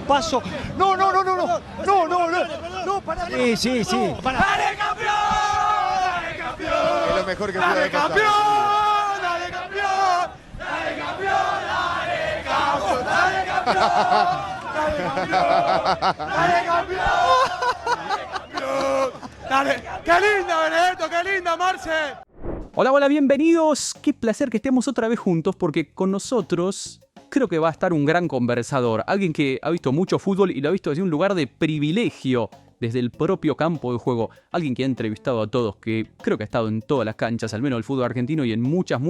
paso. No, no, no, no, no, no, no, no, no, pará. Sí, sí, sí. ¡Dale, campeón! ¡Dale, campeón! Es lo mejor que ¡Dale, puede pasar. campeón! ¡Dale, campeón! ¡Dale, campeón! ¡Dale, campeón! ¡Dale, campeón! ¡Dale, campeón! ¡Dale! ¡Qué linda, Benedetto! ¡Qué linda, Marce! Hola, hola, bienvenidos. Qué placer que estemos otra vez juntos porque con nosotros creo que va a estar un gran conversador. Alguien que ha visto mucho fútbol y lo ha visto desde un lugar de privilegio, desde el propio campo de juego. Alguien que ha entrevistado a todos, que creo que ha estado en todas las canchas, al menos del fútbol argentino y en muchas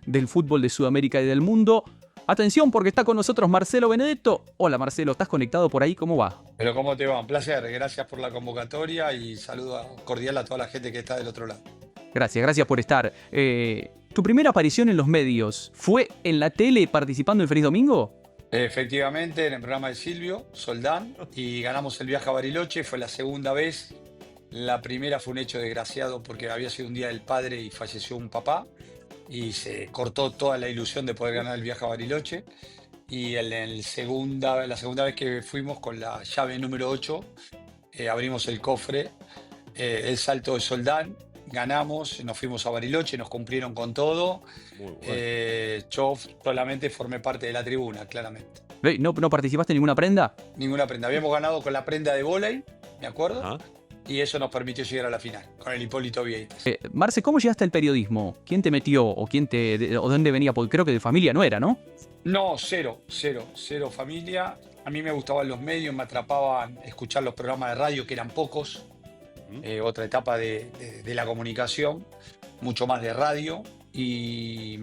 del fútbol de Sudamérica y del mundo. Atención porque está con nosotros Marcelo Benedetto. Hola Marcelo, ¿estás conectado por ahí? ¿Cómo va? Pero ¿cómo te va? Un placer, gracias por la convocatoria y saludo cordial a toda la gente que está del otro lado. Gracias por estar. ¿Tu primera aparición en los medios fue en la tele participando en Feliz Domingo? Efectivamente, en el programa de Silvio Soldán y ganamos el viaje a Bariloche, fue la segunda vez. La primera fue un hecho desgraciado porque había sido un día del padre y falleció un papá y se cortó toda la ilusión de poder ganar el viaje a Bariloche. Y la segunda vez que fuimos con la llave número 8, abrimos el cofre, el salto de Soldán, ganamos, nos fuimos a Bariloche, nos cumplieron con todo. Yo solamente formé parte de la tribuna, claramente. ¿No participaste en ninguna prenda? Ninguna prenda. Habíamos ganado con la prenda de vóley, me acuerdo. Ajá. Y eso nos permitió llegar a la final, con el Hipólito Vieites. Marce, ¿cómo llegaste al periodismo? ¿Quién te metió o o dónde venía? Porque creo que de familia no era, ¿no? No, cero familia. A mí me gustaban los medios, me atrapaban escuchar los programas de radio, que eran pocos. Otra etapa de la comunicación, mucho más de radio. Y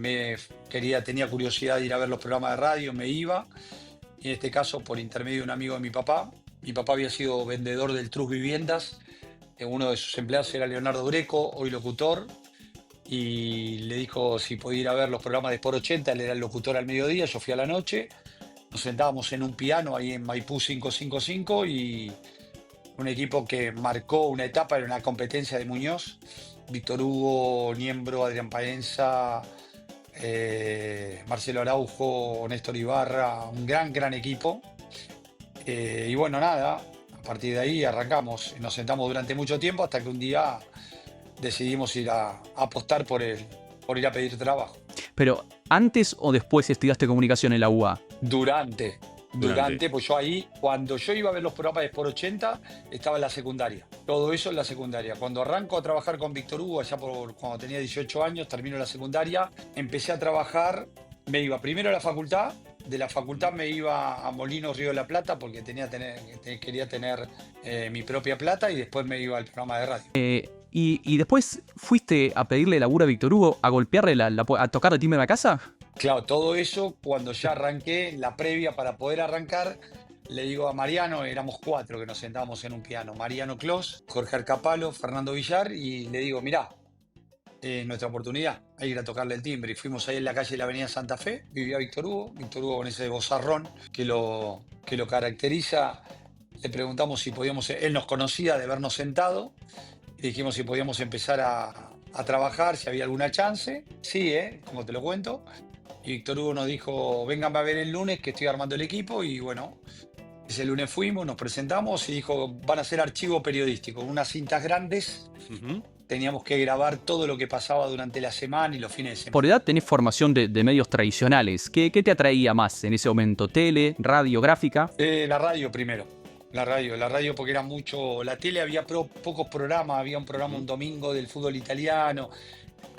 tenía curiosidad de ir a ver los programas de radio, me iba. Y en este caso, por intermedio de un amigo de mi papá había sido vendedor del Trus Viviendas. Uno de sus empleados era Leonardo Greco, hoy locutor. Y le dijo si podía ir a ver los programas de Sport 80, él era el locutor al mediodía, yo fui a la noche. Nos sentábamos en un piano ahí en Maipú 555 y un equipo que marcó una etapa, era una competencia de Muñoz. Víctor Hugo, Niembro, Adrián Paenza, Marcelo Araujo, Néstor Ibarra, un gran equipo. Y bueno, nada, a partir de ahí arrancamos. Nos sentamos durante mucho tiempo hasta que un día decidimos ir a apostar por ir a pedir trabajo. Pero, ¿antes o después estudiaste comunicación en la UA? Durante, pues yo ahí, cuando yo iba a ver los programas de Sport 80, estaba en la secundaria. Todo eso en la secundaria. Cuando arranco a trabajar con Víctor Hugo, allá cuando tenía 18 años, termino la secundaria, empecé a trabajar, me iba primero a la facultad, de la facultad me iba a Molinos, Río de la Plata, porque quería tener mi propia plata, y después me iba al programa de radio. ¿Y después fuiste a pedirle laburo a Víctor Hugo, a golpearle, a tocar el timbre de la casa? Claro, todo eso cuando ya arranqué, la previa para poder arrancar, le digo a Mariano, éramos 4 que nos sentábamos en un piano, Mariano Clos, Jorge Arcapalo, Fernando Villar, y le digo, mirá, nuestra oportunidad, hay que ir a tocarle el timbre. Y fuimos ahí en la calle de la avenida Santa Fe, vivía Víctor Hugo con ese vozarrón que lo caracteriza. Le preguntamos si podíamos, él nos conocía de vernos sentado, y dijimos si podíamos empezar a trabajar, si había alguna chance. Sí, como te lo cuento. Y Víctor Hugo nos dijo, vengan a ver el lunes que estoy armando el equipo. Y bueno, ese lunes fuimos, nos presentamos y dijo, van a hacer archivo periodístico, unas cintas grandes. Teníamos que grabar todo lo que pasaba durante la semana y los fines de semana. Por edad tenés formación de medios tradicionales. ¿Qué te atraía más en ese momento? ¿Tele, radio, gráfica? La radio primero. La radio porque era mucho. La tele había pocos programas, había un programa un domingo del fútbol italiano,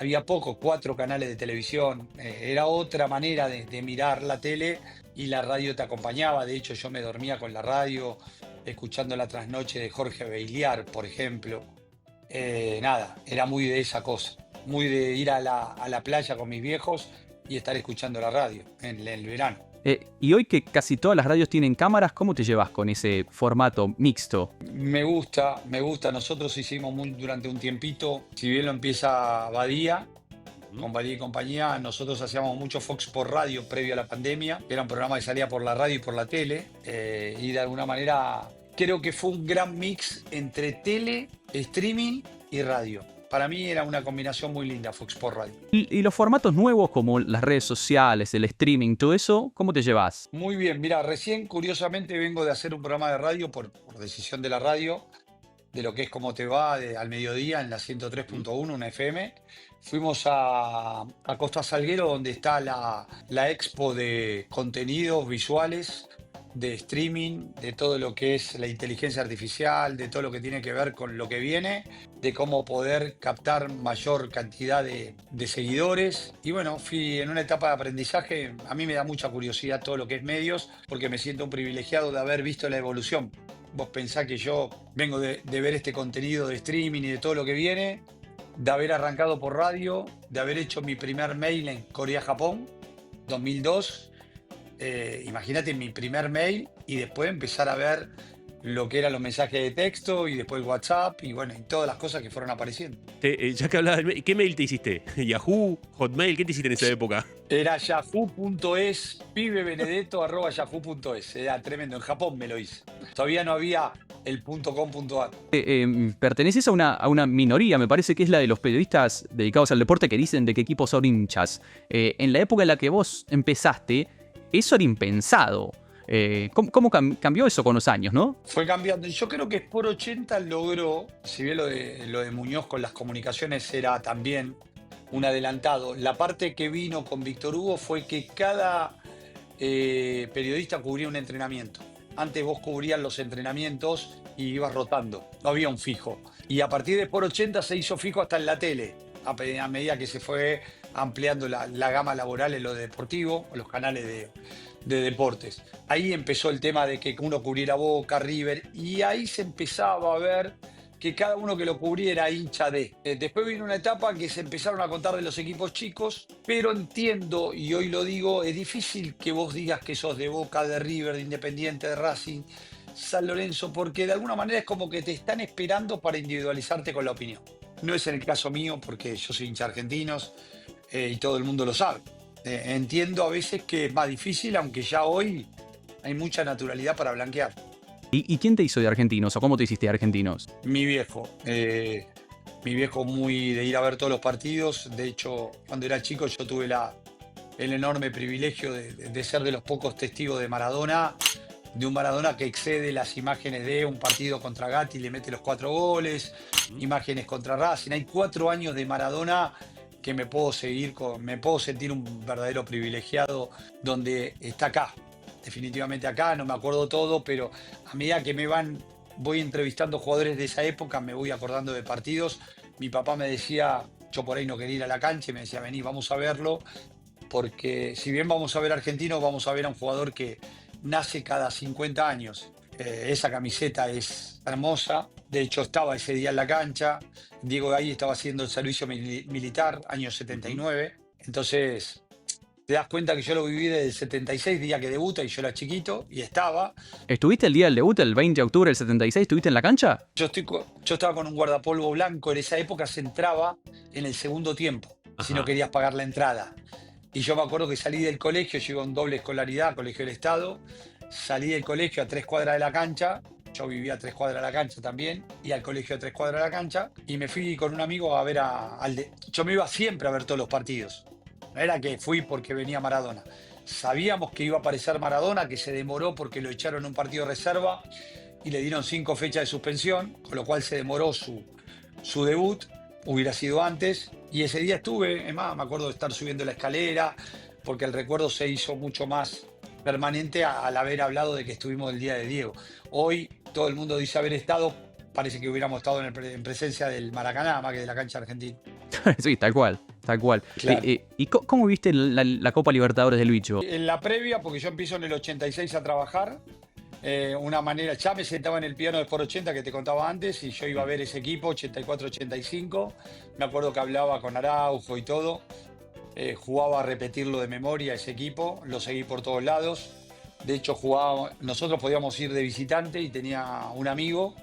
había 4 canales de televisión. Era otra manera de mirar la tele y la radio te acompañaba. De hecho, yo me dormía con la radio, escuchando la trasnoche de Jorge Beiliar, por ejemplo. Era muy de esa cosa, muy de ir a la playa con mis viejos y estar escuchando la radio en el verano. Y hoy que casi todas las radios tienen cámaras, ¿cómo te llevas con ese formato mixto? Me gusta. Nosotros hicimos durante un tiempito, si bien lo empieza Badía, con Badía y compañía, nosotros hacíamos mucho Fox por radio previo a la pandemia, que era un programa que salía por la radio y por la tele, y de alguna manera creo que fue un gran mix entre tele, streaming y radio. para mí era una combinación muy linda Fox Sports Radio. Y los formatos nuevos como las redes sociales, el streaming, todo eso, ¿cómo te llevas? Muy bien, mira, recién curiosamente vengo de hacer un programa de radio por decisión de la radio, de lo que es Cómo te va, al mediodía en la 103.1, una FM. Fuimos a Costa Salguero, donde está la expo de contenidos visuales, de streaming, de todo lo que es la inteligencia artificial, de todo lo que tiene que ver con lo que viene, de cómo poder captar mayor cantidad de seguidores. Y bueno, fui en una etapa de aprendizaje. A mí me da mucha curiosidad todo lo que es medios, porque me siento un privilegiado de haber visto la evolución. Vos pensás que yo vengo de ver este contenido de streaming y de todo lo que viene, de haber arrancado por radio, de haber hecho mi primer mail en Corea-Japón, 2002. Imagínate mi primer mail y después empezar a ver lo que eran los mensajes de texto y después WhatsApp y bueno, y todas las cosas que fueron apareciendo. Ya que hablabas del mail, ¿qué mail te hiciste? ¿Yahoo? ¿Hotmail? ¿Qué te hiciste en esa época? Era yahoo.es, pibebenedetto@yahoo.es. Era tremendo, en Japón me lo hice. Todavía no había el .com.ar. Perteneces a una minoría, me parece que es la de los periodistas dedicados al deporte que dicen de qué equipos son hinchas. En la época en la que vos empezaste, eso era impensado. ¿Cómo cambió eso con los años, no? Fue cambiando. Yo creo que Sport 80 logró, si bien lo de Muñoz con las comunicaciones era también un adelantado, la parte que vino con Víctor Hugo fue que cada periodista cubría un entrenamiento. Antes vos cubrías los entrenamientos y ibas rotando, no había un fijo. Y a partir de Sport 80 se hizo fijo hasta en la tele, a medida que se fue ampliando la gama laboral en lo deportivo, o los canales de deportes. Ahí empezó el tema de que uno cubriera Boca, River, y ahí se empezaba a ver que cada uno que lo cubriera hincha de. Después vino una etapa que se empezaron a contar de los equipos chicos, pero entiendo, y hoy lo digo, es difícil que vos digas que sos de Boca, de River, de Independiente, de Racing, San Lorenzo, porque de alguna manera es como que te están esperando para individualizarte con la opinión. No es en el caso mío, porque yo soy hincha argentinos y todo el mundo lo sabe. Entiendo a veces que es más difícil, aunque ya hoy hay mucha naturalidad para blanquear. ¿Y quién te hizo de argentinos o cómo te hiciste de argentinos? Mi viejo. Mi viejo muy de ir a ver todos los partidos. De hecho, cuando era chico yo tuve el enorme privilegio de ser de los pocos testigos de Maradona, de un Maradona que excede las imágenes de un partido contra Gatti, le mete los 4 goles, imágenes contra Racing. Hay 4 años de Maradona que me puedo sentir un verdadero privilegiado donde está acá. Definitivamente acá, no me acuerdo todo, pero a medida que voy entrevistando jugadores de esa época, me voy acordando de partidos. Mi papá me decía, yo por ahí no quería ir a la cancha, y me decía, vení, vamos a verlo, porque si bien vamos a ver argentinos, vamos a ver a un jugador que nace cada 50 años. Esa camiseta es hermosa, de hecho estaba ese día en la cancha, Diego ahí estaba haciendo el servicio militar, año 79, entonces te das cuenta que yo lo viví desde el 76, día que debuta, y yo era chiquito, y estaba. ¿Estuviste el día del debut, el 20 de octubre del 76? ¿Estuviste en la cancha? Yo estaba con un guardapolvo blanco, en esa época se entraba en el segundo tiempo, si no querías pagar la entrada. Y yo me acuerdo que salí del colegio, yo iba en doble escolaridad, Colegio del Estado, salí del colegio a 3 cuadras de la cancha, yo vivía a 3 cuadras de la cancha también, y al colegio a 3 cuadras de la cancha, y me fui con un amigo a ver yo me iba siempre a ver todos los partidos. No era que fui porque venía Maradona. Sabíamos que iba a aparecer Maradona, que se demoró porque lo echaron en un partido de reserva y le dieron 5 fechas de suspensión, con lo cual se demoró su debut, hubiera sido antes. Y ese día estuve, es más, me acuerdo de estar subiendo la escalera, porque el recuerdo se hizo mucho más permanente al haber hablado de que estuvimos el día de Diego. Hoy todo el mundo dice haber estado, parece que hubiéramos estado en presencia del Maracaná, más que de la cancha argentina. Sí, tal cual. Claro. ¿Y cómo viste la Copa Libertadores del Bicho? En la previa, porque yo empiezo en el 86 a trabajar, una manera, ya me sentaba en el piano de Sport 80 que te contaba antes, y yo iba a ver ese equipo, 84-85, me acuerdo que hablaba con Araujo y todo, jugaba a repetirlo de memoria ese equipo, lo seguí por todos lados, de hecho nosotros podíamos ir de visitante y tenía un amigo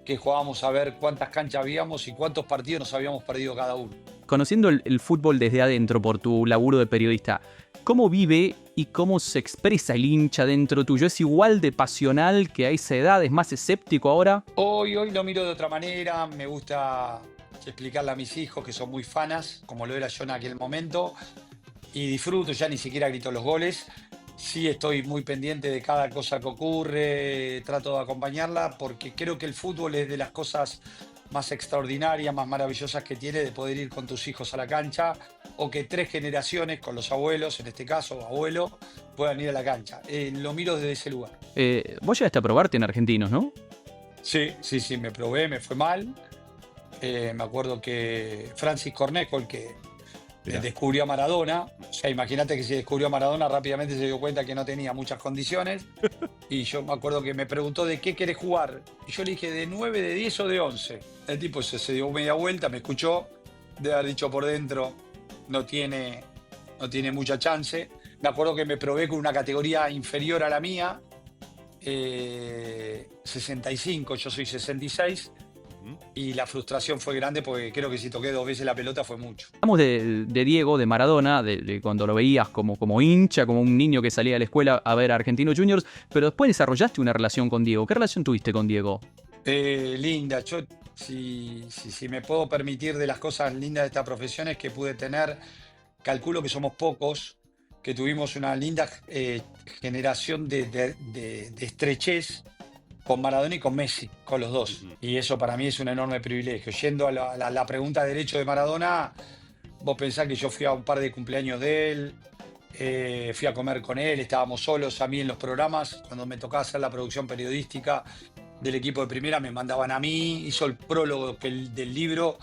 que jugábamos a ver cuántas canchas habíamos y cuántos partidos nos habíamos perdido cada uno. Conociendo el fútbol desde adentro por tu laburo de periodista, ¿cómo vive y cómo se expresa el hincha dentro tuyo? ¿Es igual de pasional que a esa edad? ¿Es más escéptico ahora? Hoy lo miro de otra manera, me gusta explicarle a mis hijos que son muy fanas, como lo era yo en aquel momento, y disfruto, ya ni siquiera grito los goles. Sí estoy muy pendiente de cada cosa que ocurre, trato de acompañarla, porque creo que el fútbol es de las cosas más extraordinarias, más maravillosas que tiene, de poder ir con tus hijos a la cancha, o que 3 generaciones con los abuelos, en este caso abuelo, puedan ir a la cancha. Lo miro desde ese lugar. Vos llegaste a probarte en Argentinos, ¿no? Sí, me probé, me fue mal. Me acuerdo que Francis Cornejo, el que Mirá. descubrió a Maradona, o sea, imagínate que si descubrió a Maradona rápidamente se dio cuenta que no tenía muchas condiciones, y yo me acuerdo que me preguntó de qué querés jugar, y yo le dije de 9, de 10 o de 11. El tipo se dio media vuelta, me escuchó, de haber dicho por dentro, no tiene mucha chance. Me acuerdo que me probé con una categoría inferior a la mía, 65, yo soy 66, y la frustración fue grande porque creo que si toqué 2 veces la pelota fue mucho. Hablamos de Diego, de Maradona, de cuando lo veías como hincha, como un niño que salía de la escuela a ver a Argentinos Juniors, pero después desarrollaste una relación con Diego. ¿Qué relación tuviste con Diego? Linda, yo si me puedo permitir, de las cosas lindas de esta profesión es que pude tener, calculo que somos pocos, que tuvimos una linda generación de estrechez con Maradona y con Messi, con los dos. Y eso para mí es un enorme privilegio. Yendo a la pregunta de derecho de Maradona, vos pensás que yo fui a un par de cumpleaños de él, fui a comer con él, estábamos solos. A mí en los programas, cuando me tocaba hacer la producción periodística del equipo de primera, me mandaban a mí. Hizo el prólogo del libro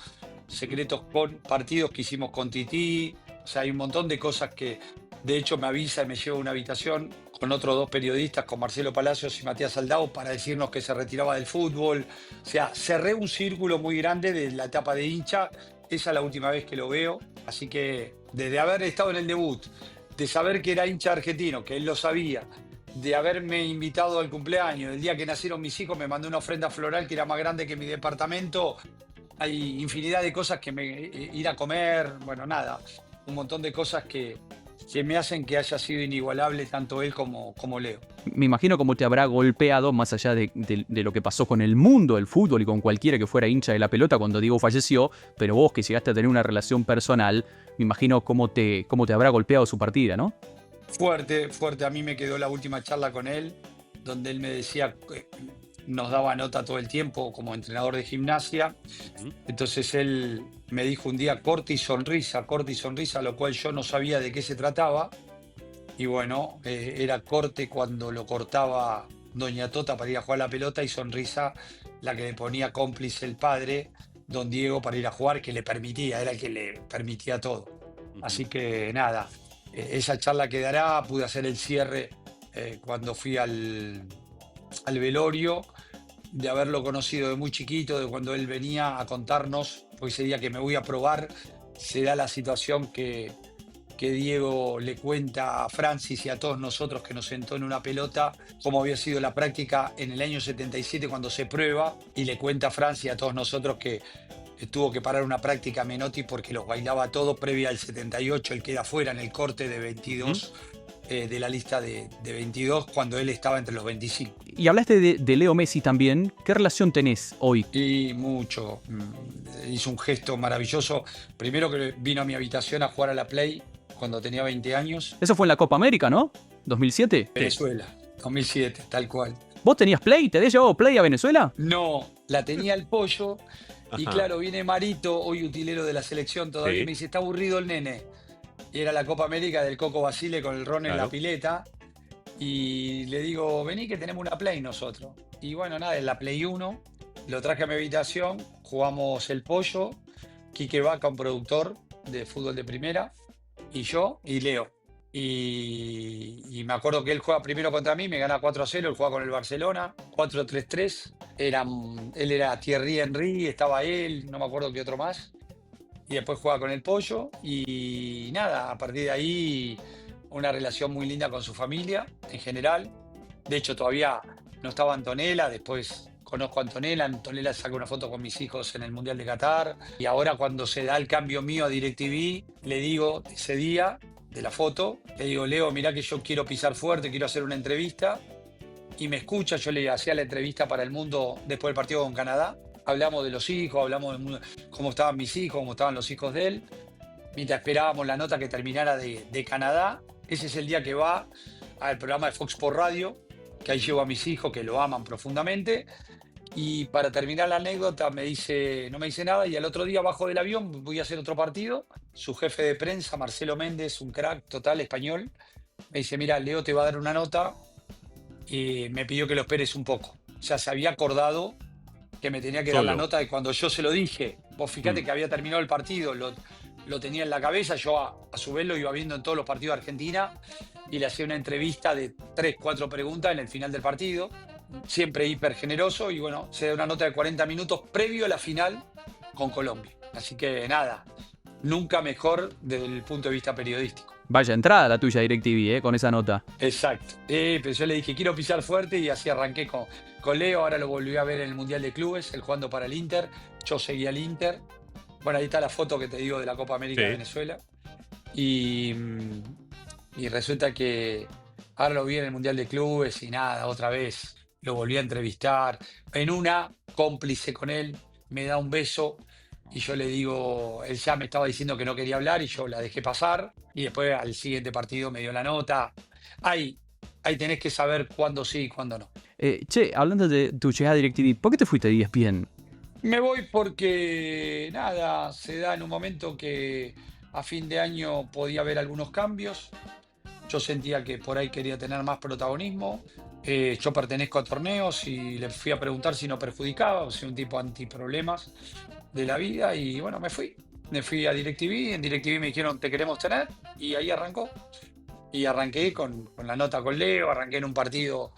Secretos con Partidos que hicimos con Tití. O sea, hay un montón de cosas que, de hecho, me avisa y me lleva a una habitación con otros 2 periodistas, con Marcelo Palacios y Matías Aldao, para decirnos que se retiraba del fútbol. O sea, cerré un círculo muy grande de la etapa de hincha. Esa es la última vez que lo veo. Así que desde haber estado en el debut, de saber que era hincha argentino, que él lo sabía, de haberme invitado al cumpleaños, el día que nacieron mis hijos me mandó una ofrenda floral que era más grande que mi departamento. Hay infinidad de cosas que ir a comer, bueno, nada, un montón de cosas que me hacen que haya sido inigualable tanto él como Leo. Me imagino cómo te habrá golpeado, más allá de lo que pasó con el mundo del fútbol y con cualquiera que fuera hincha de la pelota cuando Diego falleció, pero vos que llegaste a tener una relación personal, me imagino cómo te habrá golpeado su partida, ¿no? Fuerte. A mí me quedó la última charla con él, donde él me decía que nos daba nota todo el tiempo como entrenador de gimnasia. Entonces él me dijo un día corte y sonrisa, lo cual yo no sabía de qué se trataba. Y bueno, era corte cuando lo cortaba Doña Tota para ir a jugar la pelota, y sonrisa la que le ponía cómplice el padre, don Diego, para ir a jugar, que le permitía, era el que le permitía todo. Así que nada, esa charla quedará. Pude hacer el cierre cuando fui al velorio, de haberlo conocido de muy chiquito, de cuando él venía a contarnos, porque ese día que me voy a probar, se da la situación que Diego le cuenta a Francis y a todos nosotros, que nos sentó en una pelota, cómo había sido la práctica en el año 77 cuando se prueba, y le cuenta a Francis y a todos nosotros que tuvo que parar una práctica Menotti porque los bailaba todo previa al 78, él queda fuera en el corte de 22, de la lista de 22, cuando él estaba entre los 25. Y hablaste de Leo Messi también. ¿Qué relación tenés hoy? Y mucho. Hizo un gesto maravilloso. Primero que vino a mi habitación a jugar a la Play cuando tenía 20 años. Eso fue en la Copa América, ¿no? ¿2007? Venezuela, 2007, tal cual. ¿Vos tenías Play? ¿Te habías llevado Play a Venezuela? No, la tenía el Pollo. Y Ajá. claro, viene Marito, hoy utilero de la selección todavía, Sí. y me dice, está aburrido el nene. Y era la Copa América del Coco Basile con el Ron en Claro. la pileta. Y le digo, vení que tenemos una Play nosotros. Y bueno, nada, en la Play 1, lo traje a mi habitación, jugamos el Pollo, Quique Vaca, un productor de fútbol de primera, y yo y Leo. Y me acuerdo que él juega primero contra mí, me gana 4-0, él juega con el Barcelona, 4-3-3. Él era Thierry Henry, estaba él, no me acuerdo qué otro más. Y después juega con el Pollo, y nada, a partir de ahí una relación muy linda con su familia en general. De hecho, todavía no estaba Antonella, después conozco a Antonella. Antonella saca una foto con mis hijos en el Mundial de Qatar. Y ahora, cuando se da el cambio mío a DirecTV, le digo ese día de la foto, le digo, Leo, mirá que yo quiero pisar fuerte, quiero hacer una entrevista. Y me escucha, yo le hacía la entrevista para El Mundo después del partido con Canadá. hablamos de los hijos, hablamos cómo estaban mis hijos, cómo estaban los hijos de él, mientras esperábamos la nota que terminara de Canadá. Ese es el día que va al programa de Fox por Radio, que ahí llevo a mis hijos que lo aman profundamente. Y para terminar la anécdota no me dice nada y al otro día bajo del avión voy a hacer otro partido. Su jefe de prensa, Marcelo Méndez, un crack total español, me dice, mira, Leo te va a dar una nota y me pidió que lo esperes un poco. O sea, se había acordado que me tenía que dar la Solo. nota y cuando yo se lo dije, vos fíjate que había terminado el partido, lo tenía en la cabeza, yo a su vez lo iba viendo en todos los partidos de Argentina y le hacía una entrevista de 3, 4 preguntas en el final del partido, siempre hiper generoso y bueno, se da una nota de 40 minutos previo a la final con Colombia. Así que nada, nunca mejor desde el punto de vista periodístico. Vaya entrada la tuya DirecTV, con esa nota. Exacto. Pero yo le dije, quiero pisar fuerte y así arranqué con Leo. Ahora lo volví a ver en el Mundial de Clubes, él jugando para el Inter. Yo seguía al Inter. Bueno, ahí está la foto que te digo de la Copa América de Sí. Venezuela. Y resulta que ahora lo vi en el Mundial de Clubes y nada, otra vez lo volví a entrevistar. En una, cómplice con él, me da un beso y yo le digo, él ya me estaba diciendo que no quería hablar y yo la dejé pasar. Y después al siguiente partido me dio la nota. Ahí tenés que saber cuándo sí y cuándo no. Che, hablando de tu llegada a DirecTV, ¿por qué te fuiste de ESPN? Me voy porque, nada, se da en un momento que a fin de año podía haber algunos cambios. Yo sentía que por ahí quería tener más protagonismo. Yo pertenezco a torneos y le fui a preguntar si no perjudicaba, soy un tipo antiproblemas de la vida y bueno, me fui. Me fui a DirecTV, en DirecTV me dijeron te queremos tener y ahí arrancó. Y arranqué con la nota con Leo, arranqué en un partido,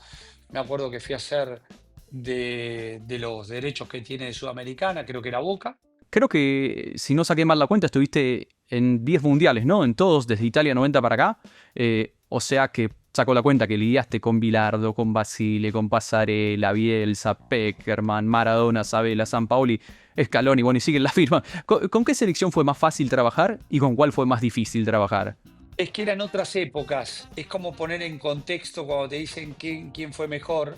me acuerdo que fui a hacer de los derechos que tiene de Sudamericana, creo que era Boca. Creo que, si no saqué mal la cuenta, estuviste en 10 mundiales, ¿no? En todos, desde Italia 90 para acá. O sea que saco la cuenta que lidiaste con Bilardo, con Basile, con Passarella, Bielsa, Peckerman, Maradona, Sabella, Sampaoli, Scaloni, bueno, y siguen la firma. ¿Con qué selección fue más fácil trabajar y con cuál fue más difícil trabajar? Es que eran otras épocas, es como poner en contexto cuando te dicen quién fue mejor.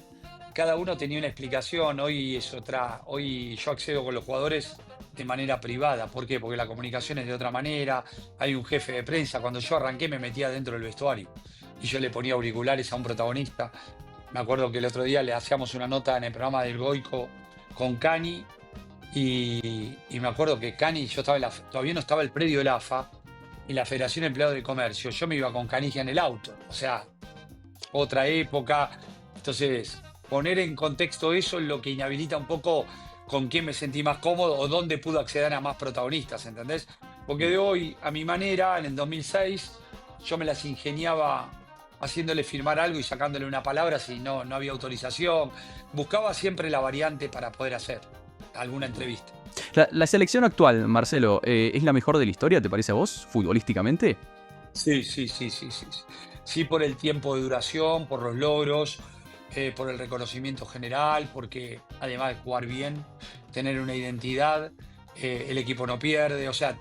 Cada uno tenía una explicación, hoy es otra, hoy yo accedo con los jugadores de manera privada. ¿Por qué? Porque la comunicación es de otra manera, hay un jefe de prensa. Cuando yo arranqué me metía dentro del vestuario y yo le ponía auriculares a un protagonista. Me acuerdo que el otro día le hacíamos una nota en el programa del Goico con Cani y me acuerdo que Cani, yo estaba todavía no estaba el predio del AFA y la Federación de Empleados del Comercio, yo me iba con Canigia en el auto, o sea, otra época. Entonces, poner en contexto eso es lo que inhabilita un poco con quién me sentí más cómodo o dónde pude acceder a más protagonistas, ¿entendés? Porque de hoy, a mi manera, en el 2006, yo me las ingeniaba haciéndole firmar algo y sacándole una palabra si no había autorización. Buscaba siempre la variante para poder hacer alguna entrevista. La selección actual, Marcelo, ¿es la mejor de la historia, te parece a vos, futbolísticamente? Sí. Sí, por el tiempo de duración, por los logros, por el reconocimiento general, porque además de jugar bien, tener una identidad, el equipo no pierde, o sea,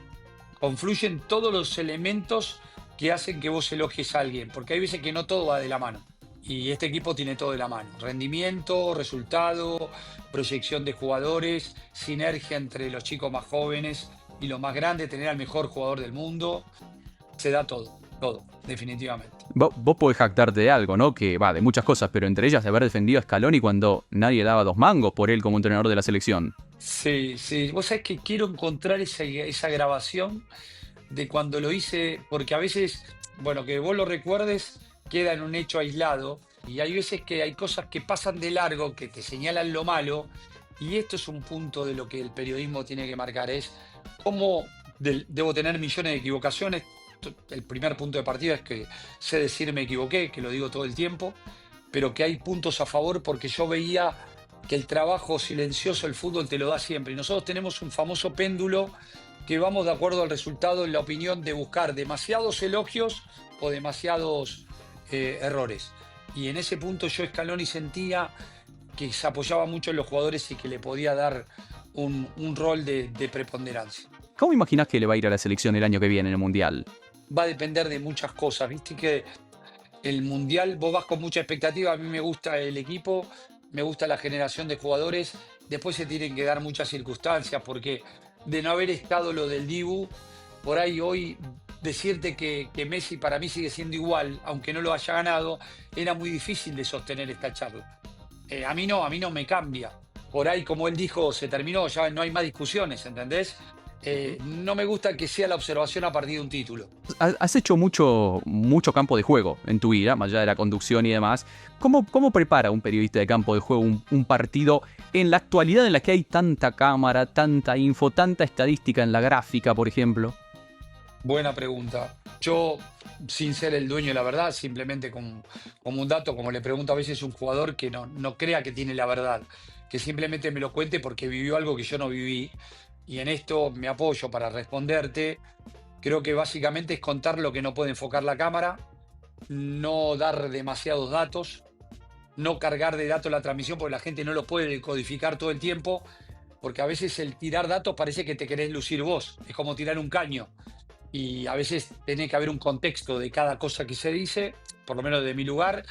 confluyen todos los elementos que hacen que vos elogies a alguien, porque hay veces que no todo va de la mano. Y este equipo tiene todo de la mano. Rendimiento, resultado, proyección de jugadores, sinergia entre los chicos más jóvenes y los más grandes, tener al mejor jugador del mundo. Se da todo, definitivamente. Vos podés jactarte de algo, ¿no? Que va, de muchas cosas, pero entre ellas de haber defendido a Scaloni cuando nadie daba 2 mangos por él como entrenador de la selección. Sí. Vos sabés que quiero encontrar esa grabación de cuando lo hice, porque a veces, bueno, que vos lo recuerdes, queda en un hecho aislado, y hay veces que hay cosas que pasan de largo, que te señalan lo malo, y esto es un punto de lo que el periodismo tiene que marcar, es cómo debo tener millones de equivocaciones. El primer punto de partida es que sé decir me equivoqué, que lo digo todo el tiempo, pero que hay puntos a favor porque yo veía que el trabajo silencioso, el fútbol te lo da siempre, y nosotros tenemos un famoso péndulo que vamos de acuerdo al resultado en la opinión de buscar demasiados elogios o demasiados errores. Y en ese punto yo Scaloni sentía que se apoyaba mucho en los jugadores y que le podía dar un rol de preponderancia. ¿Cómo imaginás que le va a ir a la selección el año que viene en el Mundial? Va a depender de muchas cosas, viste que el Mundial vos vas con mucha expectativa, a mí me gusta el equipo, me gusta la generación de jugadores después se tienen que dar muchas circunstancias, porque de no haber estado lo del Dibu, por ahí hoy decirte que Messi para mí sigue siendo igual, aunque no lo haya ganado, era muy difícil de sostener esta charla. A mí no me cambia. Por ahí, como él dijo, se terminó, ya no hay más discusiones, ¿entendés? No me gusta que sea la observación a partir de un título. Has hecho mucho campo de juego en tu vida, más allá de la conducción y demás. ¿Cómo prepara un periodista de campo de juego un partido en la actualidad en la que hay tanta cámara, tanta info, tanta estadística en la gráfica, por ejemplo? Buena pregunta. Yo, sin ser el dueño de la verdad, simplemente como un dato, como le pregunto a veces a un jugador que no crea que tiene la verdad, que simplemente me lo cuente porque vivió algo que yo no viví. Y en esto me apoyo para responderte. Creo que básicamente es contar lo que no puede enfocar la cámara, no dar demasiados datos, no cargar de datos la transmisión porque la gente no lo puede codificar todo el tiempo, porque a veces el tirar datos parece que te querés lucir vos, es como tirar un caño. Y a veces tiene que haber un contexto de cada cosa que se dice, por lo menos de mi lugar.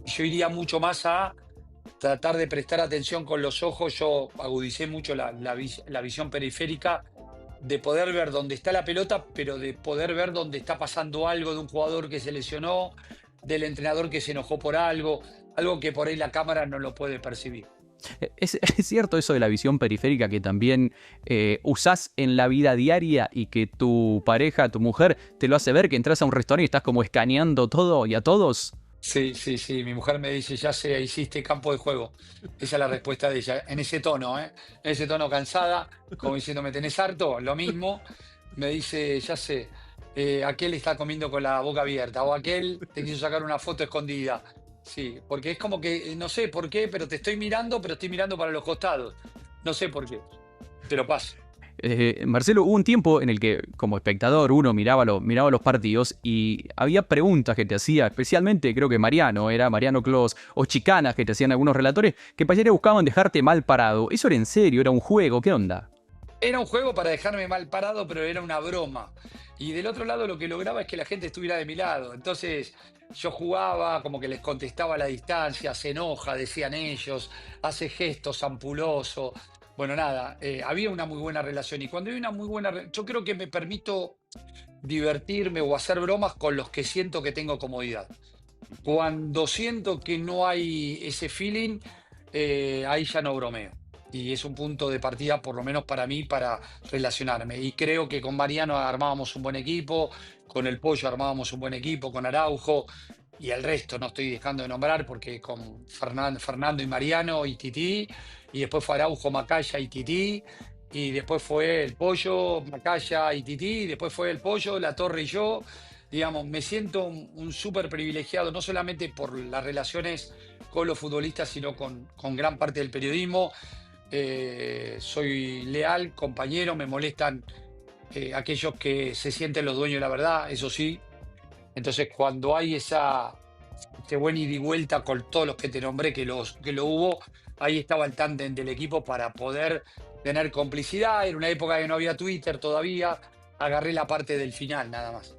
Yo iría mucho más a tratar de prestar atención con los ojos. Yo agudicé mucho la visión periférica, de poder ver dónde está la pelota, pero de poder ver dónde está pasando algo de un jugador que se lesionó, del entrenador que se enojó por algo que por ahí la cámara no lo puede percibir. ¿Es cierto eso de la visión periférica que también usás en la vida diaria y que tu pareja, tu mujer, te lo hace ver, que entras a un restaurante y estás como escaneando todo y a todos? Sí, sí, sí. Mi mujer me dice, ya sé, hiciste campo de juego. Esa es la respuesta de ella. En ese tono, ¿eh? En ese tono cansada, como diciendo, ¿me tenés harto? Lo mismo. Me dice, ya sé, aquel está comiendo con la boca abierta o aquel te quiso sacar una foto escondida. Sí, porque es como que, no sé por qué, pero te estoy mirando, pero estoy mirando para los costados. No sé por qué, pero pasa. Marcelo, hubo un tiempo en el que como espectador uno miraba los partidos y había preguntas que te hacía, especialmente creo que Mariano Clos, o chicanas que te hacían algunos relatores, que parecía que buscaban dejarte mal parado. ¿Eso era en serio? ¿Era un juego? ¿Qué onda? Era un juego para dejarme mal parado, pero era una broma. Y del otro lado lo que lograba es que la gente estuviera de mi lado. Entonces yo jugaba, como que les contestaba a la distancia, se enoja, decían ellos, hace gestos ampuloso. Bueno, nada, había una muy buena relación. Y cuando hay una muy buena yo creo que me permito divertirme o hacer bromas con los que siento que tengo comodidad. Cuando siento que no hay ese feeling, ahí ya no bromeo. Y es un punto de partida, por lo menos para mí, para relacionarme. Y creo que con Mariano armábamos un buen equipo, con el Pollo armábamos un buen equipo, con Araujo y el resto no estoy dejando de nombrar porque con Fernando y Mariano y Tití, y después fue Araujo, Macaya y Tití, y después fue el Pollo, Macaya y Tití, y después fue el Pollo, La Torre y yo. Digamos, me siento un súper privilegiado, no solamente por las relaciones con los futbolistas, sino con gran parte del periodismo. Soy leal, compañero, me molestan aquellos que se sienten los dueños de la verdad, eso sí. Entonces, cuando hay este buen ida y vuelta con todos los que te nombré, que lo hubo, ahí estaba el tándem del equipo para poder tener complicidad. Era una época que no había Twitter todavía, agarré la parte del final, nada más.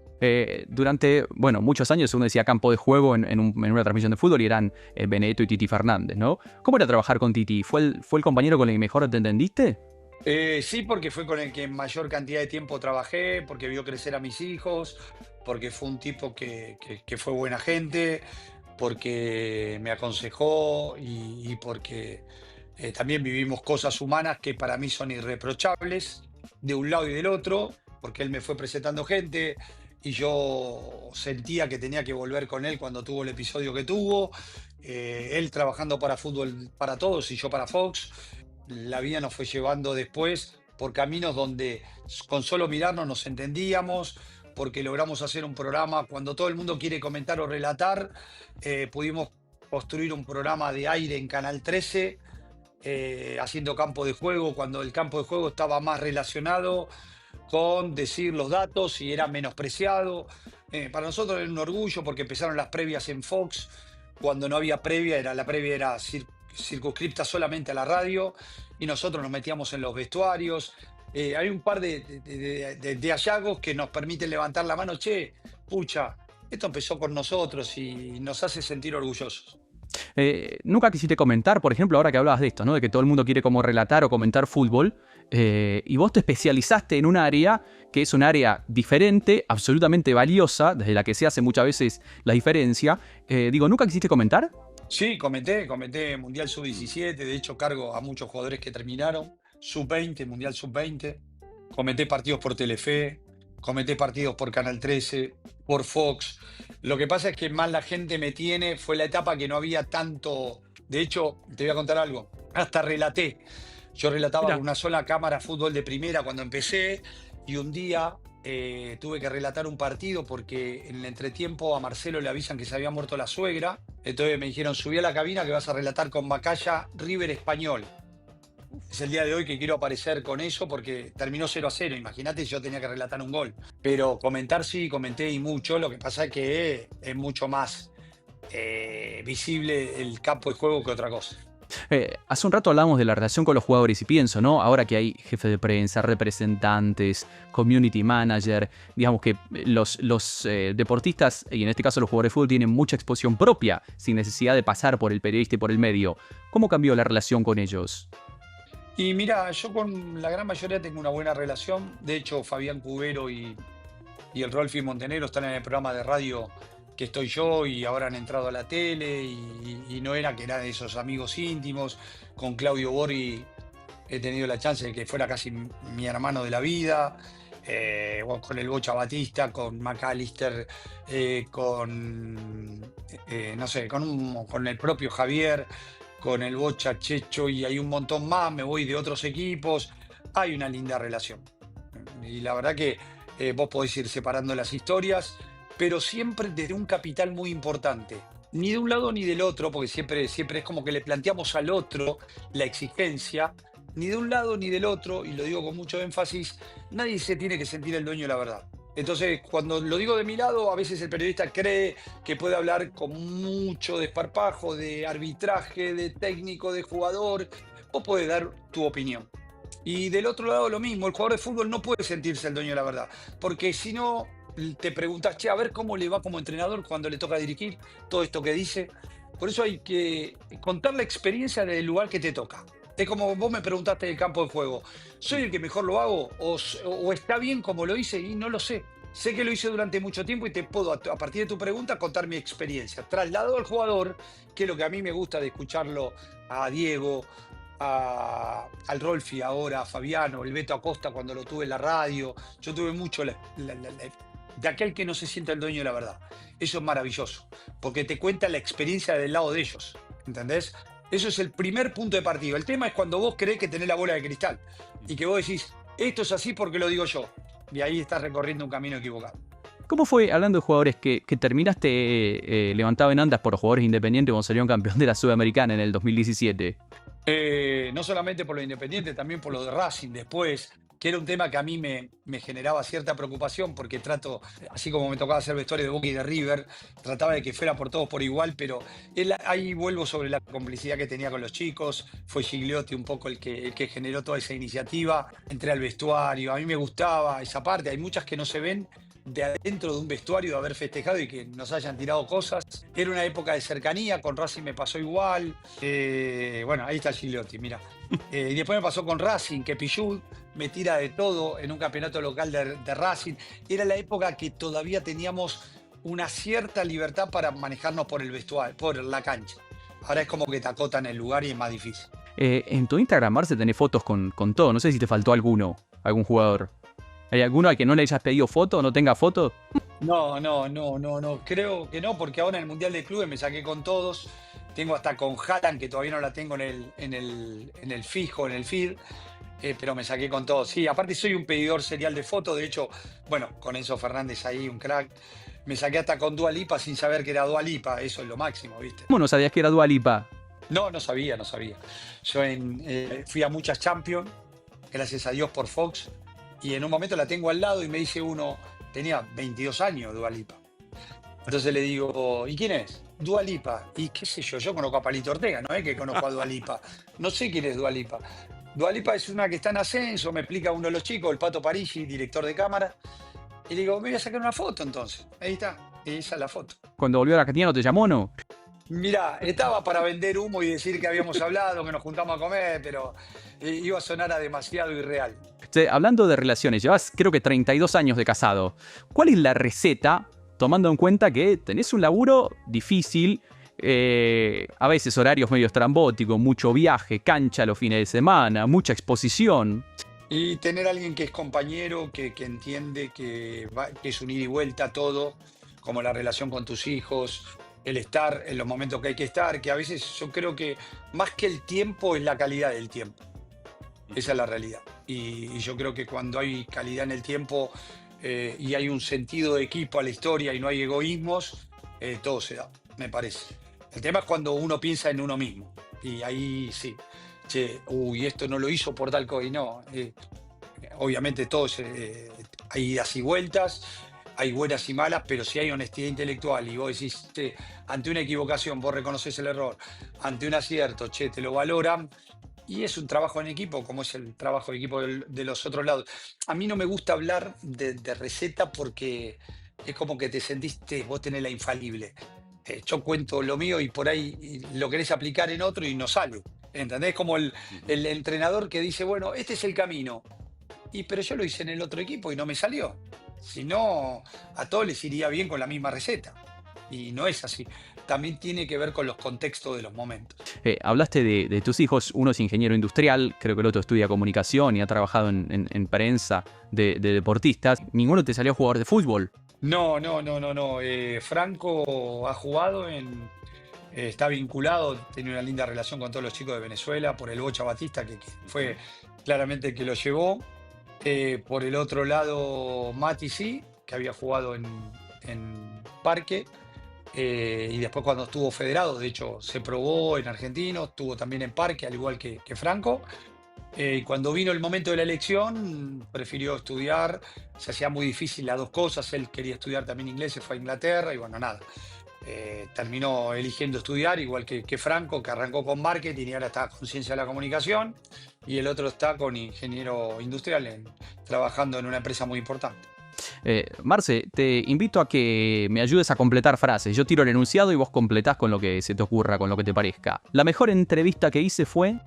Durante, muchos años uno decía campo de juego en una transmisión de fútbol y eran Benedetto y Titi Fernández, ¿no? ¿Cómo era trabajar con Titi? ¿Fue el compañero con el que mejor te entendiste? Sí, porque fue con el que en mayor cantidad de tiempo trabajé, porque vio crecer a mis hijos, porque fue un tipo que fue buena gente, porque me aconsejó y porque también vivimos cosas humanas que para mí son irreprochables, de un lado y del otro, porque él me fue presentando gente y yo sentía que tenía que volver con él cuando tuvo el episodio que tuvo. Él trabajando para Fútbol para Todos y yo para Fox. La vida nos fue llevando después por caminos donde con solo mirarnos nos entendíamos, porque logramos hacer un programa. Cuando todo el mundo quiere comentar o relatar, pudimos construir un programa de aire en Canal 13, haciendo campo de juego, cuando el campo de juego estaba más relacionado con decir los datos y era menospreciado. Para nosotros era un orgullo porque empezaron las previas en Fox, cuando no había previa, la previa era circunscripta solamente a la radio y nosotros nos metíamos en los vestuarios. Hay un par de hallazgos que nos permiten levantar la mano. Che, pucha, esto empezó con nosotros y nos hace sentir orgullosos. Nunca quisiste comentar, por ejemplo, ahora que hablabas de esto, ¿no? De que todo el mundo quiere como relatar o comentar fútbol, y vos te especializaste en un área que es un área diferente, absolutamente valiosa, desde la que se hace muchas veces la diferencia. ¿Nunca quisiste comentar? Sí, comenté Mundial Sub-17, de hecho cargo a muchos jugadores que terminaron, Sub-20, Mundial Sub-20, comenté partidos por Telefe, comenté partidos por Canal 13, por Fox. Lo que pasa es que más la gente me tiene, fue la etapa que no había tanto, de hecho, te voy a contar algo, hasta relaté. Yo relataba Mirá. con una sola cámara fútbol de primera cuando empecé y un día tuve que relatar un partido porque en el entretiempo a Marcelo le avisan que se había muerto la suegra. Entonces me dijeron, subí a la cabina que vas a relatar con Macaya River Español. Es el día de hoy que quiero aparecer con eso porque terminó 0-0. Imagínate si yo tenía que relatar un gol. Pero comentar sí, comenté y mucho. Lo que pasa es que es mucho más visible el campo de juego que otra cosa. Hace un rato hablamos de la relación con los jugadores y pienso, ¿no? Ahora que hay jefe de prensa, representantes, community manager, digamos que los deportistas, y en este caso los jugadores de fútbol, tienen mucha exposición propia, sin necesidad de pasar por el periodista y por el medio. ¿Cómo cambió la relación con ellos? Y mira, yo con la gran mayoría tengo una buena relación. De hecho, Fabián Cubero y el Rolfi Montenegro están en el programa de radio que estoy yo y ahora han entrado a la tele y no era que eran de esos amigos íntimos. Con Claudio Borghi he tenido la chance de que fuera casi mi hermano de la vida. Bueno, con el Bocha Batista, con McAllister, no sé, con el propio Javier, con el Bocha Checho y hay un montón más. Me voy de otros equipos. Hay una linda relación. Y la verdad que vos podés ir separando las historias, pero siempre desde un capital muy importante. Ni de un lado ni del otro, porque siempre es como que le planteamos al otro la exigencia, ni de un lado ni del otro, y lo digo con mucho énfasis, nadie se tiene que sentir el dueño de la verdad. Entonces, cuando lo digo de mi lado, a veces el periodista cree que puede hablar con mucho desparpajo de arbitraje, de técnico, de jugador. Vos podés dar tu opinión. Y del otro lado lo mismo, el jugador de fútbol no puede sentirse el dueño de la verdad, porque si no te preguntas, che, a ver cómo le va como entrenador cuando le toca dirigir todo esto que dice. Por eso hay que contar la experiencia del lugar que te toca. Es como vos me preguntaste del campo de juego, ¿soy el que mejor lo hago o está bien como lo hice? Y no lo sé. Sé que lo hice durante mucho tiempo y te puedo, a partir de tu pregunta, contar mi experiencia. Trasladado al jugador, que es lo que a mí me gusta de escucharlo a Diego, al Rolfi ahora, a Fabiano, el Beto Acosta cuando lo tuve en la radio. Yo tuve mucho de aquel que no se sienta el dueño de la verdad. Eso es maravilloso, porque te cuenta la experiencia del lado de ellos, ¿entendés? Eso es el primer punto de partida. El tema es cuando vos creés que tenés la bola de cristal y que vos decís, esto es así porque lo digo yo. Y ahí estás recorriendo un camino equivocado. ¿Cómo fue, hablando de jugadores, que terminaste levantado en andas por los jugadores independientes cuando salieron campeón de la Sudamericana en el 2017? No solamente por lo Independiente, también por lo de Racing después, que era un tema que a mí me generaba cierta preocupación porque trato, así como me tocaba hacer vestuario de Boca y de River, trataba de que fuera por todos por igual, pero ahí vuelvo sobre la complicidad que tenía con los chicos. Fue Gigliotti un poco el que generó toda esa iniciativa. Entré al vestuario, a mí me gustaba esa parte. Hay muchas que no se ven de adentro de un vestuario, de haber festejado y que nos hayan tirado cosas. Era una época de cercanía, con Racing me pasó igual. Bueno, ahí está Gigliotti, mira. Y después me pasó con Racing, que Pichud me tira de todo en un campeonato local de Racing. Era la época que todavía teníamos una cierta libertad para manejarnos por el vestuario, por la cancha. Ahora es como que te acotan el lugar y es más difícil. En tu Instagram, Marce, tenés fotos con todo. No sé si te faltó algún jugador. ¿Hay alguno al que no le hayas pedido foto o no tenga foto? No. Creo que no, porque ahora en el Mundial de Clubes me saqué con todos. Tengo hasta con Haaland, que todavía no la tengo en el fijo, en el feed. Pero me saqué con todos. Sí, aparte soy un pedidor serial de fotos. De hecho, bueno, con Enzo Fernández ahí, un crack. Me saqué hasta con Dua Lipa sin saber que era Dua Lipa. Eso es lo máximo, ¿viste? ¿Cómo no sabías que era Dua Lipa? No sabía. Yo fui a muchas Champions, gracias a Dios por Fox. Y en un momento la tengo al lado y me dice uno, tenía 22 años Dua Lipa. Entonces le digo, ¿y quién es? Dua Lipa. Y qué sé yo conozco a Palito Ortega, no es que conozco a Dua Lipa. No sé quién es Dua Lipa. Dua Lipa es una que está en ascenso, me explica uno de los chicos, el Pato Parigi, director de cámara. Y le digo, me voy a sacar una foto entonces. Ahí está, y esa es la foto. Cuando volvió a la Argentina no te llamó, ¿no? Mirá, estaba para vender humo y decir que habíamos hablado, que nos juntamos a comer, pero iba a sonar a demasiado irreal. Che, hablando de relaciones, llevas creo que 32 años de casado. ¿Cuál es la receta, tomando en cuenta que tenés un laburo difícil, a veces horarios medio estrambóticos, mucho viaje, cancha los fines de semana, mucha exposición? Y tener a alguien que es compañero, que entiende que es un ida y vuelta todo, como la relación con tus hijos, el estar en los momentos que hay que estar, que a veces yo creo que más que el tiempo es la calidad del tiempo. Esa es la realidad. Y yo creo que cuando hay calidad en el tiempo y hay un sentido de equipo a la historia y no hay egoísmos, todo se da, me parece. El tema es cuando uno piensa en uno mismo. Y ahí sí, che, uy, esto no lo hizo por tal cosa. Y no, obviamente todos hay idas y vueltas, hay buenas y malas, pero si hay honestidad intelectual y vos decís, che, ante una equivocación vos reconoces el error, ante un acierto, che, te lo valoran. Y es un trabajo en equipo, como es el trabajo en equipo de los otros lados. A mí no me gusta hablar de receta porque es como que te sentiste, vos tenés la infalible. Yo cuento lo mío y por ahí lo querés aplicar en otro y no sale. ¿Entendés? Como el entrenador que dice, bueno, este es el camino. Pero yo lo hice en el otro equipo y no me salió. Si no, a todos les iría bien con la misma receta. Y no es así. También tiene que ver con los contextos de los momentos. Hablaste de tus hijos, uno es ingeniero industrial, creo que el otro estudia comunicación y ha trabajado en prensa de deportistas. ¿Ninguno te salió a jugar de fútbol? No. Franco ha jugado está vinculado, tiene una linda relación con todos los chicos de Venezuela, por el Bocha Batista, que fue claramente el que lo llevó. Por el otro lado, Mati sí, que había jugado en Parque. Y después cuando estuvo federado, de hecho se probó en Argentino, estuvo también en Parque, al igual que Franco. Cuando vino el momento de la elección, prefirió estudiar, se hacía muy difícil las dos cosas, él quería estudiar también inglés, se fue a Inglaterra y bueno, nada. Terminó eligiendo estudiar, igual que Franco, que arrancó con marketing y ahora está con ciencia de la comunicación, y el otro está con ingeniero industrial, trabajando en una empresa muy importante. Marce, te invito a que me ayudes a completar frases. Yo tiro el enunciado y vos completás con lo que se te ocurra, con lo que te parezca. La mejor entrevista que hice fue...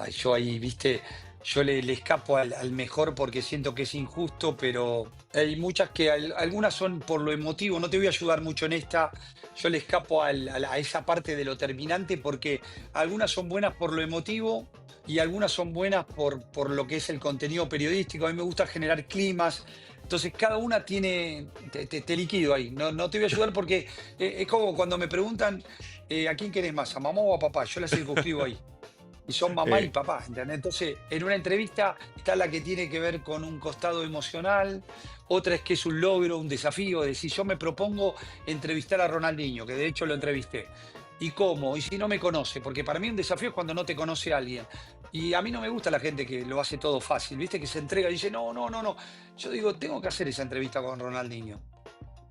Yo ahí, viste, yo le escapo al mejor porque siento que es injusto, pero hay muchas que algunas son por lo emotivo. No te voy a ayudar mucho en esta. Yo le escapo a esa parte de lo terminante porque algunas son buenas por lo emotivo y algunas son buenas por lo que es el contenido periodístico. A mí me gusta generar climas. Entonces cada una tiene, te liquido ahí, no te voy a ayudar porque es como cuando me preguntan ¿a quién querés más? ¿A mamá o a papá? Yo la circunscribo ahí. Y son mamá y papá, ¿entendés? Entonces en una entrevista está la que tiene que ver con un costado emocional, otra es que es un logro, un desafío, es decir, yo me propongo entrevistar a Ronaldinho, que de hecho lo entrevisté. ¿Y cómo? ¿Y si no me conoce? Porque para mí un desafío es cuando no te conoce alguien. Y a mí no me gusta la gente que lo hace todo fácil, ¿viste? Que se entrega y dice, no. Yo digo, tengo que hacer esa entrevista con Ronaldinho.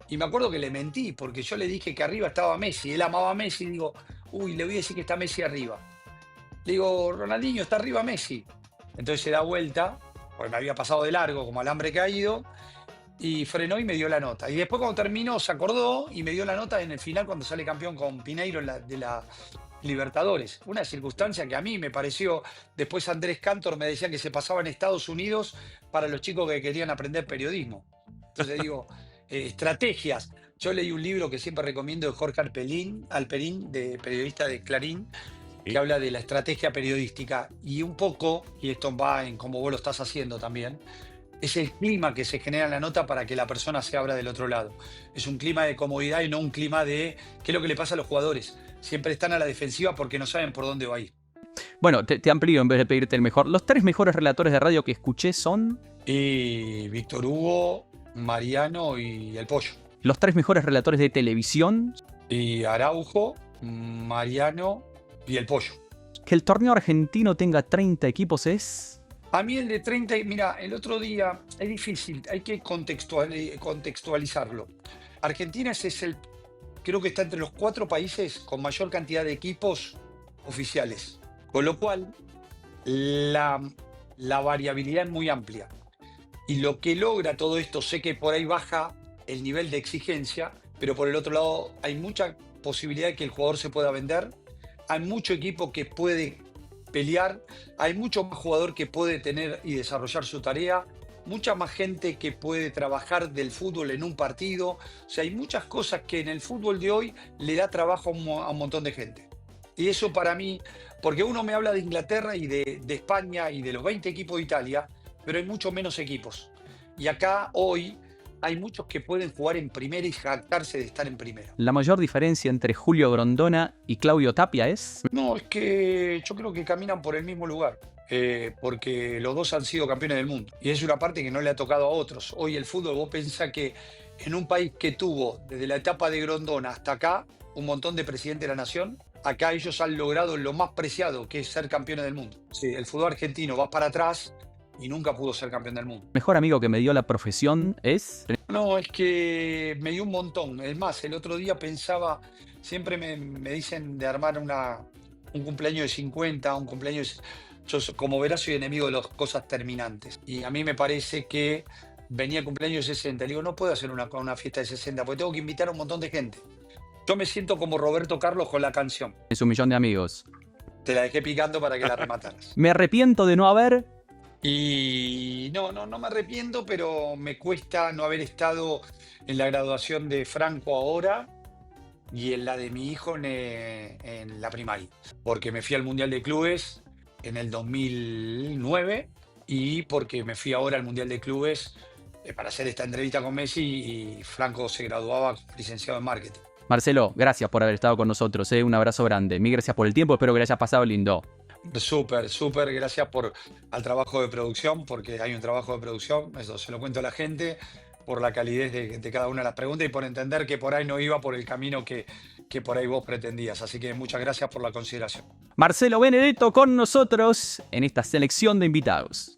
Y me acuerdo que le mentí, porque yo le dije que arriba estaba Messi. Él amaba a Messi y digo, le voy a decir que está Messi arriba. Le digo, Ronaldinho, está arriba Messi. Entonces se da vuelta, porque me había pasado de largo como alambre caído, y frenó y me dio la nota. Y después cuando terminó se acordó y me dio la nota en el final cuando sale campeón con Pineiro de la Libertadores. Una circunstancia que a mí me pareció, después Andrés Cantor me decía que se pasaba en Estados Unidos para los chicos que querían aprender periodismo. Entonces digo, estrategias. Yo leí un libro que siempre recomiendo de Jorge Alperín, de periodista de Clarín, que habla de la estrategia periodística y un poco, y esto va en cómo vos lo estás haciendo también, es el clima que se genera en la nota para que la persona se abra del otro lado. Es un clima de comodidad y no un clima de qué es lo que le pasa a los jugadores. Siempre están a la defensiva porque no saben por dónde va a ir. Bueno, te amplío en vez de pedirte el mejor. Los 3 mejores relatores de radio que escuché son... Y Víctor Hugo, Mariano y El Pollo. Los 3 mejores relatores de televisión. Y Araujo, Mariano y El Pollo. Que el torneo argentino tenga 30 equipos es... A mí el de 30, mira, el otro día es difícil, hay que contextualizarlo. Argentina creo que está entre los 4 países con mayor cantidad de equipos oficiales. Con lo cual, la variabilidad es muy amplia. Y lo que logra todo esto, sé que por ahí baja el nivel de exigencia, pero por el otro lado hay mucha posibilidad de que el jugador se pueda vender, hay mucho equipo que puede pelear, hay mucho más jugador que puede tener y desarrollar su tarea, mucha más gente que puede trabajar del fútbol en un partido. O sea, hay muchas cosas que en el fútbol de hoy le da trabajo a un montón de gente. Y eso para mí, porque uno me habla de Inglaterra y de España y de los 20 equipos de Italia, pero hay mucho menos equipos. Y acá hoy hay muchos que pueden jugar en primera y jactarse de estar en primera. ¿La mayor diferencia entre Julio Grondona y Claudio Tapia es? No, es que yo creo que caminan por el mismo lugar, porque los dos han sido campeones del mundo. Y es una parte que no le ha tocado a otros. Hoy el fútbol, vos pensás que en un país que tuvo desde la etapa de Grondona hasta acá un montón de presidentes de la nación, acá ellos han logrado lo más preciado, que es ser campeones del mundo. Sí, el fútbol argentino va para atrás y nunca pudo ser campeón del mundo. ¿Mejor amigo que me dio la profesión es? No, es que me dio un montón. Es más, el otro día pensaba, siempre me dicen de armar un cumpleaños de 50, un cumpleaños... Yo, como verás, soy enemigo de las cosas terminantes. Y a mí me parece que venía el cumpleaños de 60. Le digo, no puedo hacer una fiesta de 60 porque tengo que invitar a un montón de gente. Yo me siento como Roberto Carlos con la canción. Es 1.000.000 de amigos. Te la dejé picando para que la remataras. Me arrepiento de no haber... Y no me arrepiento, pero me cuesta no haber estado en la graduación de Franco ahora y en la de mi hijo en la primaria. Porque me fui al Mundial de Clubes en el 2009 y porque me fui ahora al Mundial de Clubes para hacer esta entrevista con Messi y Franco se graduaba licenciado en marketing. Marcelo, gracias por haber estado con nosotros. Un abrazo grande. Mil gracias por el tiempo. Espero que le hayas pasado lindo. Súper, súper, gracias al trabajo de producción, porque hay un trabajo de producción, eso se lo cuento a la gente, por la calidez de cada una de las preguntas y por entender que por ahí no iba por el camino que por ahí vos pretendías. Así que muchas gracias por la consideración. Marcelo Benedetto con nosotros en esta selección de invitados.